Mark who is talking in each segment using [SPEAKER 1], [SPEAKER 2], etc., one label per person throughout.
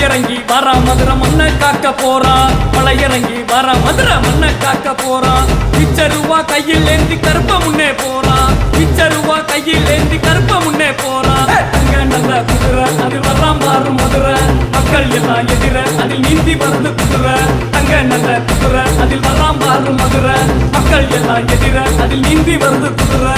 [SPEAKER 1] இறங்கி வர மதுரை மண்ணை காக்க போறான். மலை இறங்கி வர மதுரை மண்ணை காக்க போறான். பிச்சருவா கையில் ஏந்தி கருப்ப முன்னே போறான். பிச்சருவா கையில் ஏந்தி கருப்ப முன்னே போறான். அங்க நல்ல குதிரை அதில் வர்றான் பாரு மதுரை. மக்கள் எல்லாம் எதிர அதில் நீந்தி வருது குதிரை. அங்க நல்ல குதிரை அதில் வர்றான் பாரு மதுரை. மக்கள் எல்லாம் எதிர அதில் நீந்தி வருது குதிரை.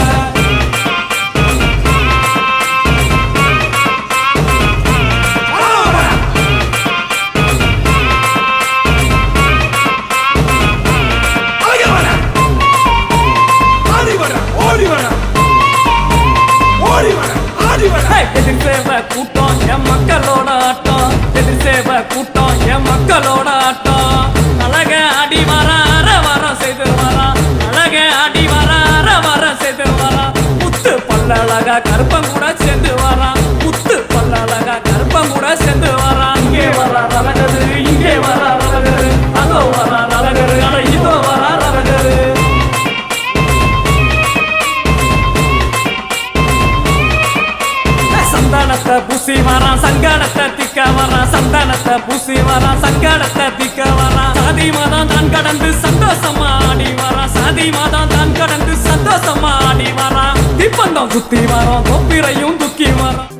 [SPEAKER 1] எதிர்சேவ கூட்டம் என் மக்களோட ஆட்டம். எதிர்சேவ கூட்டம் என் மக்களோட ஆட்டம். அழக அடி வர வர செய்து வரா. அழக அடி வர வர செய்து வரா. முத்து பல்லழகா கருப்பம் கூட சேர்ந்து வரா. முத்து பல்லழகா கருப்பம் கூட சேர்ந்து வரா. இங்கே வர அழகரு, இங்கே வர அழகரு, அதோ வர அழகரு, அட இதோ வர அழகரு. சந்தானத்தை பூசி வரான், சங்கானத்தை திக்க வரான். சந்தானத்தை பூசி வரான், சங்கானத்தை திக்க வரான். சாதி மதம் தான் கடந்து சந்தோஷமா ஆடி வரான். சாதி மதம் தான் கடந்து சந்தோஷமா ஆடி வரான். திப்பந்தம் சுத்தி வரோம், தொப்பிரையும் துக்கி வரோம்.